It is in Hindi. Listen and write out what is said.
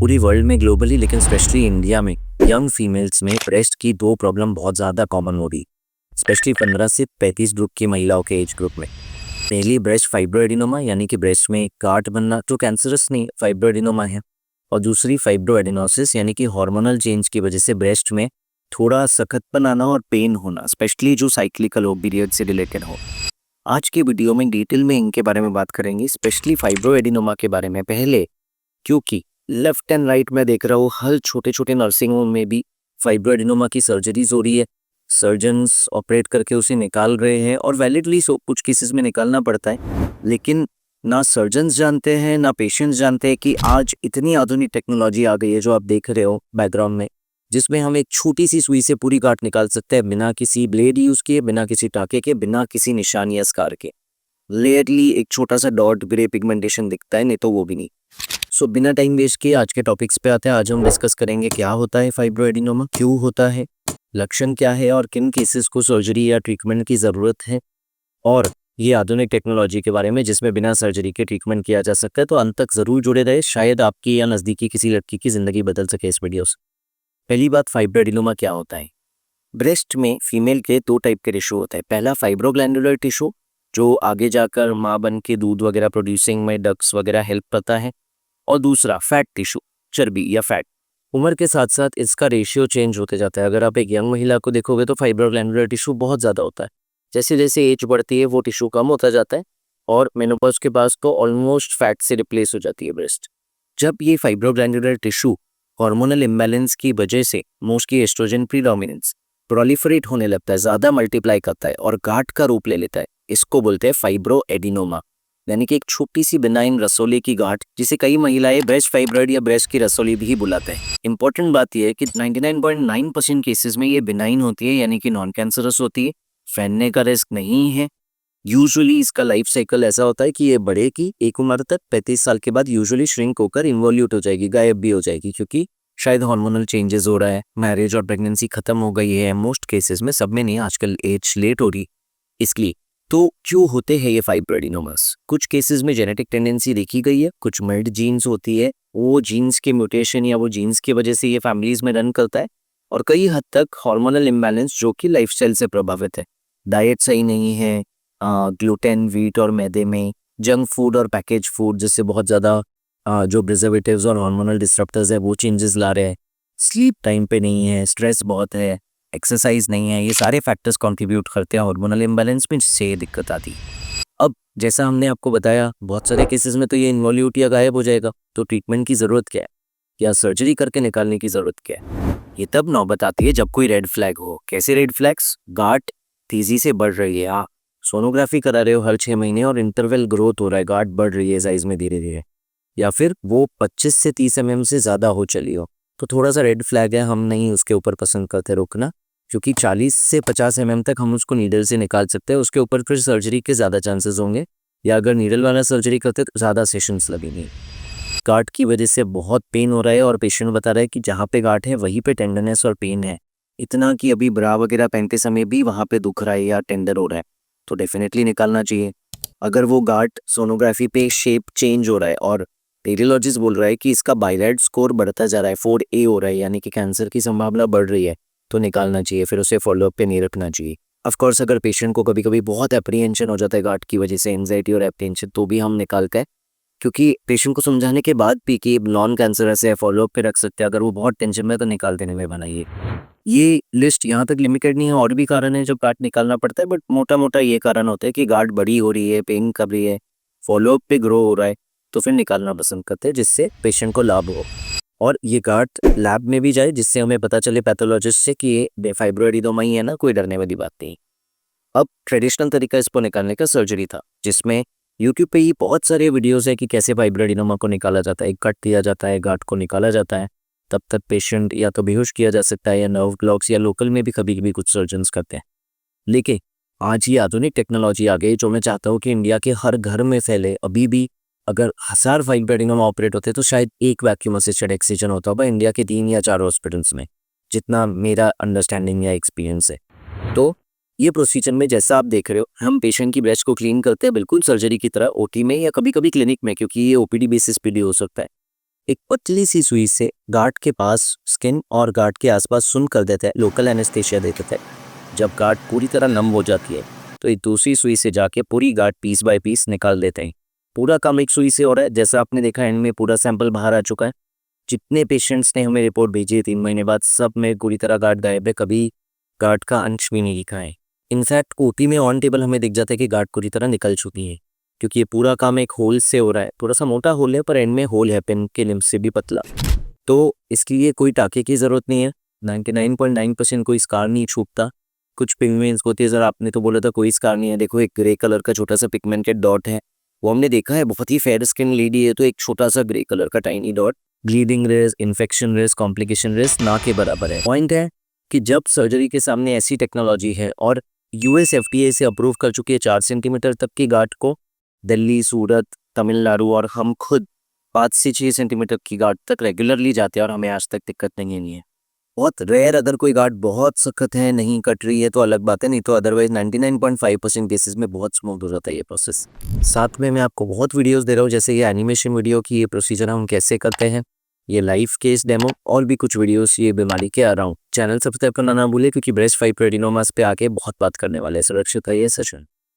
पूरी वर्ल्ड में ग्लोबली लेकिन स्पेशली इंडिया में यंग फीमेल्स में ब्रेस्ट की दो प्रॉब्लम बहुत ज़्यादा कॉमन हो रही, स्पेशली 15 से 35 ग्रुप की महिलाओं के एज ग्रुप में। पहली ब्रेस्ट फाइब्रोएडिनोमा यानी कि ब्रेस्ट में एक गांठ बनना, जो कैंसरस नहीं फाइब्रोएडिनोमा है। और दूसरी फाइब्रोएडिनोसिस यानी कि हार्मोनल चेंज की वजह से ब्रेस्ट में थोड़ा सख्तपन आना और पेन होना, स्पेशली जो साइक्लिकल हो, पीरियड से रिलेटेड हो। आज के वीडियो में डिटेल में इनके बारे में बात करेंगे, स्पेशली फाइब्रोएडिनोमा के बारे में पहले, क्योंकि लेफ्ट एंड राइट में देख रहा हूँ हर छोटे छोटे नर्सिंग होम में भी फाइब्रोएडिनोमा की सर्जरीज हो रही है। सर्जन्स ऑपरेट करके उसे निकाल रहे हैं और वैलिडली कुछ केसेस में निकालना पड़ता है, लेकिन ना सर्जन्स जानते हैं ना पेशेंट्स जानते हैं कि आज इतनी आधुनिक टेक्नोलॉजी आ गई है जो आप देख रहे हो बैकग्राउंड में, जिसमें हम एक छोटी सी सुई से पूरी गांठ निकाल सकते हैं बिना किसी ब्लेड यूज किए, बिना किसी टाके के, बिना किसी निशान या स्कार के। लेयरली एक छोटा सा डॉट ग्रे पिगमेंटेशन दिखता है, नहीं तो वो भी नहीं। सो बिना टाइम वेस्ट किए आज के टॉपिक्स पे आते हैं। आज हम डिस्कस करेंगे क्या होता है फाइब्रोएडिनोमा, क्यों होता है, लक्षण क्या है और किन केसेस को सर्जरी या ट्रीटमेंट की ज़रूरत है, और ये आधुनिक टेक्नोलॉजी के बारे में जिसमें बिना सर्जरी के ट्रीटमेंट किया जा सकता है। तो अंत तक ज़रूर जुड़े रहे, शायद आपकी या नज़दीकी किसी लड़की की ज़िंदगी बदल सके इस वीडियो से। पहली बात, फाइब्रोएडिनोमा क्या होता है। ब्रेस्ट में फीमेल के दो टाइप के टिश्यू होता है। पहला फाइब्रोग्लैंडुलर टिश्यू, जो आगे जाकर माँ बन के दूध वगैरह प्रोड्यूसिंग में डक्स वगैरह हेल्प करता है, और दूसरा फैट टिश्यू, चर्बी या फैट। उम्र के साथ साथ इसका रेशियो चेंज होते जाता है। अगर आप एक यंग महिला को देखोगे तो फाइब्रोग्लैंडुलर टिश्यू बहुत ज़्यादा होता है। जैसे जैसे एज बढ़ती है वो टिश्यू कम होता जाता है और मेनोपॉज के पास तो ऑलमोस्ट फैट से रिप्लेस हो जाती है ब्रेस्ट। जब ये फाइब्रोग्लैंडुलर टिश्यू हार्मोनल इम्बैलेंस की वजह से, मोस्टली एस्ट्रोजन प्रीडोमिनेंस, प्रोलिफरेट होने लगता है, ज़्यादा मल्टीप्लाई करता है और गांठ का रूप ले लेता है, इसको बोलते हैं फाइब्रोएडिनोमा, यानी कि एक छोटी सी बिनाइन रसोली की गांठ, जिसे कई महिलाएं ब्रेस्ट फाइब्रॉइड या ब्रेस्ट की रसोली भी बुलाते हैं। इंपॉर्टेंट बात यह है कि 99.9% केसेस में ये बिनाइन होती है, यानी कि नॉन कैंसरस होती है, फैलने का रिस्क नहीं है। यूजुअली इसका लाइफ साइकिल ऐसा होता है कि ये बढ़ेगी एक उम्र तक, 35 साल के बाद यूजुअली श्रिंक होकर इन्वॉल्यूट हो जाएगी, गायब भी हो जाएगी, क्योंकि शायद हार्मोनल चेंजेस हो रहा है, मैरिज और प्रेगनेंसी खत्म हो गई है। मोस्ट केसेस में, सब में नहीं, आजकल एज लेट हो रही, इसलिए। तो क्यों होते हैं ये फाइब्रोएडिनोमास? कुछ केसेस में जेनेटिक टेंडेंसी देखी गई है, कुछ मिड जीन्स होती है, वो जीन्स के म्यूटेशन या वो जीन्स की वजह से ये फैमिलीज में रन करता है, और कई हद तक हार्मोनल इम्बैलेंस जो कि लाइफस्टाइल से प्रभावित है। डाइट सही नहीं है, ग्लूटेन, व्हीट और मैदे में, जंक फूड और पैकेज फूड जिससे बहुत ज़्यादा जो प्रिजर्वेटिव्स और हार्मोनल डिस्ट्रप्टर्स है वो चेंजेस ला रहे हैं, स्लीप टाइम पे नहीं है, स्ट्रेस बहुत है, एक्सरसाइज नहीं है, ये सारे फैक्टर्स कंट्रीब्यूट करते हैं हार्मोनल इम्बैलेंस में, जिससे ये दिक्कत आती है। अब जैसा हमने आपको बताया, बहुत सारे केसेस में तो ये इन्वॉल्यूट या गायब हो जाएगा, तो ट्रीटमेंट की ज़रूरत क्या है या सर्जरी करके निकालने की ज़रूरत क्या है, ये तब नौबत आती है जब कोई रेड फ्लैग हो। कैसे रेड फ्लैग्स? गांठ तेज़ी से बढ़ रही है, आप सोनोग्राफी करा रहे हो हर 6 महीने और इंटरवल ग्रोथ हो रहा है, गांठ बढ़ रही है साइज में धीरे धीरे, या फिर वो 25 से 30 mm से ज़्यादा हो चली हो, तो थोड़ा सा रेड फ्लैग है, हम नहीं उसके ऊपर पसंद करते रुकना, क्योंकि 40 से 50 mm तक हम उसको नीडल से निकाल सकते हैं। उसके ऊपर फिर सर्जरी के ज़्यादा चांसेस होंगे, या अगर नीडल वाला सर्जरी करते तो ज़्यादा सेशंस लगेंगे। गांठ की वजह से बहुत पेन हो रहा है और पेशेंट बता रहा है कि जहाँ पे गांठ है वहीं पे टेंडरनेस और पेन है, इतना कि अभी ब्रा वगैरह पहनते समय भी वहाँ पे दुख रहा है या टेंडर हो रहा है, तो डेफिनेटली निकालना चाहिए। अगर वो गांठ सोनोग्राफी पे शेप चेंज हो रहा है और रेडियोलॉजिस्ट बोल रहा है कि इसका बाइलेट स्कोर बढ़ता जा रहा है, 4A हो रहा है, यानी कि कैंसर की संभावना बढ़ रही है, तो निकालना चाहिए, फिर उसे फॉलोअप पे नहीं रखना चाहिए। ऑफकोर्स अगर पेशेंट को कभी कभी बहुत एप्रीहेंशन हो जाता है गांठ की वजह से, एंजाइटी और एप्रीहेंशन, तो भी हम निकालते हैं, क्योंकि पेशेंट को समझाने के बाद भी कि नॉन कैंसरस है, फॉलोअप पे रख सकते हैं, अगर वो बहुत टेंशन में तो निकाल देने में बनाइए। ये लिस्ट यहाँ तक लिमिटेड नहीं है, और भी कारण है जब गांठ निकालना पड़ता है, बट मोटा मोटा ये कारण होता है कि गांठ बड़ी हो रही है, पेन कर रही है, फॉलोअप पे ग्रो हो रहा है, तो फिर निकालना पसंद करते हैं, जिससे पेशेंट को लाभ हो और ये गांठ लैब में भी जाए, जिससे हमें पता चले पैथोलॉजिस्ट से कि ये फाइब्रोएडिनोमा ही है ना, कोई डरने वाली बात नहीं। अब ट्रेडिशनल तरीका इसको निकालने का सर्जरी था, जिसमें यूट्यूब पे ही बहुत सारे वीडियोस है कि कैसे फाइब्रोएडिनोमा को निकाला जाता है। एक कट दिया जाता है, गांठ को निकाला जाता है, तब तक पेशेंट या तो बेहोश किया जा सकता है या नर्व ब्लॉक्स, या लोकल में भी कभी कभी कुछ सर्जन्स करते हैं। लेकिन आज ये आधुनिक टेक्नोलॉजी आ गई, जो मैं चाहता हूँ कि इंडिया के हर घर में फैले। अभी भी अगर 1000 फाइब्रोएडिनोमा ऑपरेट होते तो शायद एक वैक्यूम असिस्टेड एक्सिजन होता होगा इंडिया के 3 या 4 हॉस्पिटल्स में, जितना मेरा अंडरस्टैंडिंग या एक्सपीरियंस है। तो ये प्रोसीजर में जैसा आप देख रहे हो, हम पेशेंट की ब्रेस्ट को क्लीन करते हैं बिल्कुल सर्जरी की तरह, ओटी में या कभी कभी क्लिनिक में, क्योंकि ये ओपीडी बेसिस पे भी हो सकता है। एक पतली सी सुई से गार्ड के पास स्किन और गार्ड के आसपास सुन कर देता है, लोकल एनेस्थेशिया दे देता है। जब गार्ड पूरी तरह नम हो जाती है तो एक दूसरी सुई से जाके पूरी गार्ड पीस बाय पीस निकाल देते हैं। पूरा काम एक सुई से हो रहा है। जैसा आपने देखा एंड में पूरा सैंपल बाहर आ चुका है। जितने पेशेंट्स ने हमें रिपोर्ट भेजी है 3 महीने बाद, सब में पूरी तरह गार्ड गायब है, कभी गार्ड का अंश भी नहीं दिखा है। इनफैक्ट ओटी में ऑन टेबल हमें दिख जाता है कि गार्ड पूरी तरह निकल चुकी है, क्योंकि ये पूरा काम एक होल से हो रहा है। थोड़ा सा मोटा होल है पर एंड में होल है पेन के लिम्ब से भी पतला, तो इसके लिए कोई टाके की ज़रूरत नहीं है। 99.9% कोई स्कार नहीं छूटता। कुछ पिगमेंट्स होती है सर, आपने तो बोला था कोई स्कार नहीं है। देखो एक ग्रे कलर का छोटा सा पिगमेंटेड डॉट है, वो हमने देखा है। बहुत ही फेयर स्किन लेडी है तो एक छोटा सा ग्रे कलर का tiny dot bleeding risk, infection risk, complication risk ना के बराबर है। पॉइंट है कि जब सर्जरी के सामने ऐसी टेक्नोलॉजी है और यूएस एफडीए से अप्रूव कर चुकी है 4 सेंटीमीटर तक की गार्ड को, दिल्ली, सूरत, तमिलनाडु और हम खुद 5 से 6 सेंटीमीटर की गार्ड तक रेगुलरली जाते हैं और हमें आज तक दिक्कत नहीं है। बहुत रेयर अगर कोई गार्ड बहुत सख्त है, नहीं कट रही है तो अलग बात है, नहीं तो अदरवाइज 99.5% केसेस में बहुत स्मूथ हो जाता है ये प्रोसेस। साथ में मैं आपको बहुत वीडियोस दे रहा हूँ, जैसे ये एनिमेशन वीडियो की ये प्रोसीजर हम कैसे करते हैं, ये लाइव केस डेमो और भी कुछ वीडियोस ये बीमारी के आ रहा हूँ। चैनल सब्सक्राइब करना ना भूले, क्योंकि ब्रेस्ट फाइब्रोएडिनोमास पे आके बहुत बात करने वाले हैं। सुरक्षित है ये सेशन।